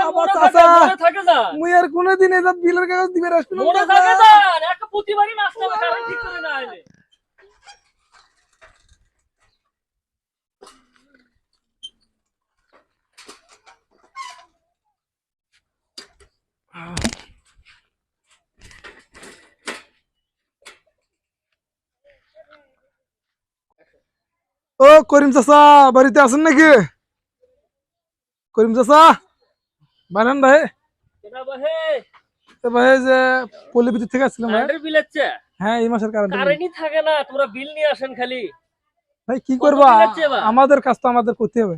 বাবা চাচা মুই আর কোনদিন এই বিলের কাগজ দিবে আসবে না চাচা একটা প্রতিবারই নাস্তা কারণ ঠিক করে না আইলে ও করিম চাচা বাড়িতে আছেন নাকি করিম চাচা বানান ভাই কেনা বাহে ভাই যে পল্লী বিদ্যুৎ থেকে আসছিলাম ভাই কারেন্টের বিল আছে হ্যাঁ এই মাসের কারণে কারেন্টই থাকে না তোমরা বিল নিয়ে আসেন খালি ভাই কি কত করবা bill আছে এবার? আমাদের কাজ তো আমাদের করতে হবে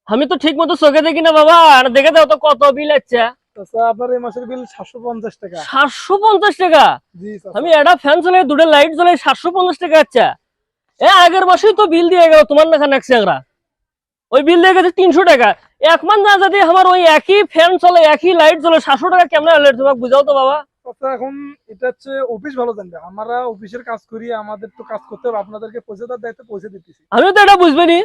আমি তো ঠিক মতো চোখে দেখি না বাবা আর দেখে দাও তো কত বিল আছে চাচা আপনার এই মাসের বিল 750 টাকা 750 টাকা জি চাচা আমি একটা ফ্যান চলে দুটো লাইট জ্বলে 750 টাকা আছে এ আগের মাসেই তো বিল দিয়ে গেল তোমার না খান একশো ওই বিল দিয়ে গেছে 300 টাকা এক মাস না যদি আমার ওই একই ফ্যান চলে একই লাইট জ্বলে 700 টাকা কেমন হলো তোমাকে বুঝাও তো বাবা চাচা এখন এটা হচ্ছে অফিস ভালো জানবে আমরা অফিসের কাজ করি আমাদের তো কাজ করতে হবে আপনাদেরকে পয়সা দেওয়ার দায়িত্ব পয়সা দিতেছি আমিও তো এটা বুঝবেনি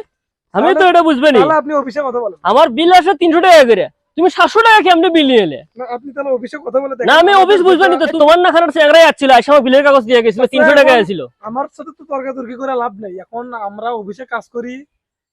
তাহলে আপনি অফিসে কথা বলেন আমার বিল আসে 300 টাকা করে তুমি 700 টাকা কেমনে বিল নিয়ে এলে না আপনি তাহলে অফিসে কথা বলে দেখেন না আমি অফিস বুঝবেনি তো তোমার না খানার চেংরাই আসছিল আইসা আমার বিলের কাগজ দিয়ে গেছিল 300 টাকা আসছিল আমার সাথে তো তর্কাতর্কি করে লাভ নেই এখন আমরা অফিসে কাজ করি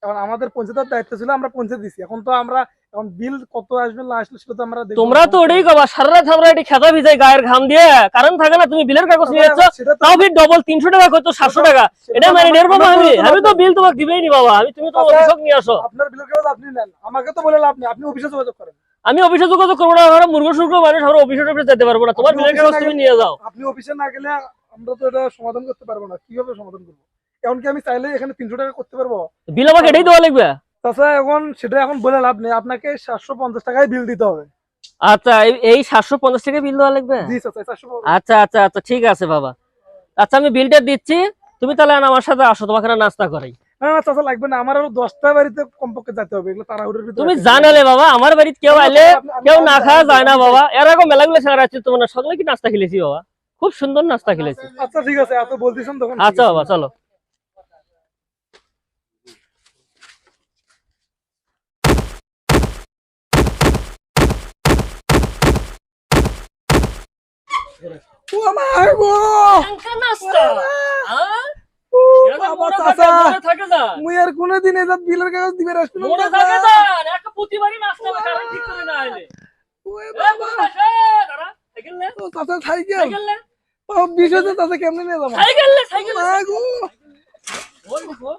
এখন আমাদের পঞ্চায়েতের দায়িত্ব ছিল আমরা পৌঁছে দিছি এখন তো আমরা এখন বিল কত আসবে না আসলে সেটা তো আমরা দেখবো তোমরা তো ওটাই কবা সারা রাত আমরা এটি খেতা ভিজাই গায়ের ঘাম দিয়ে কারণ থাকে না তুমি বিলের কাগজ নিয়ে যাচ্ছ সেটা তো তাও ফির ডবল 300 টাকা কত 700 টাকা এটা মানে নেব না আমি তো বিল তোমাকে দিবেই নি বাবা আমি তুমি তো অফিসক নিয়ে আসো আপনার বিলের কাগজ আপনি নেন আমাকে তো বলে লাভ নেই আপনি অফিসে যোগাযোগ করেন আমি অফিসে যোগাযোগ করবো না আমরা মুরগ সুরগ মানুষ আমরা অফিসে যেতে পারবো না তোমার বিলের কাগজ তুমি নিয়ে যাও আপনি অফিসে না গেলে আমরা তো এটা সমাধান করতে পারবো না কিভাবে সমাধান করবো এখন কি আমি চাইলে এখানে 300 টাকা করতে পারবো বিল আমাকে এটাই দেওয়া লাগবে তাছাড়া এখন সেটা এখন বলে লাভ নেই আপনাকে 750 টাকায় বিল দিতে হবে আচ্ছা এই 750 টাকা বিল দেওয়া লাগবে জি চাচা 750 আচ্ছা আচ্ছা আচ্ছা ঠিক আছে বাবা আচ্ছা আমি বিলটা দিচ্ছি তুমি তাহলে আমার সাথে আসো তোমাকে না নাস্তা করাই না না চাচা লাগবে না আমার আরো 10টা বাড়িতে কমপক্ষে যেতে হবে এগুলো তাড়াহুড়োর ভিতরে তুমি আছে। জানালে বাবা আমার বাড়িতে কেউ আইলে কেউ না খাওয়া যায় না বাবা এর আগে মেলাগুলো সারা আছে তোমার না সকালে কি নাস্তা খেলেছি বাবা খুব সুন্দর নাস্তা খেলেছি আচ্ছা ঠিক আছে এত বলতেছেন তখন আচ্ছা বাবা চলো ও আমার গো নাস্তা ও বাবা চাচা মুই আর কোনদিন এই বিলের কাগজ দিবে আসবে না চাচা একটা প্রতিবারই নাস্তা কারণ ঠিক করে না আইলে ও বাবা ও চাচা সাইকেল ও বিষয়টা চাচা কেমনে নিয়ে যাবো মা গো ওই দেখো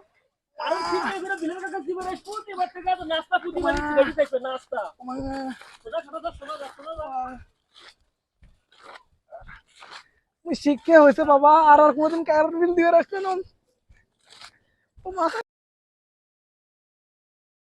কারণ ঠিক করে বিলের কাগজ দিবে না প্রতিবার থেকে তো নাস্তা প্রতিবারই রেডি থাকবে নাস্তা শিক্ষা হয়েছে বাবা আর কোনদিন কার বিল দিবে আসবে না ও মা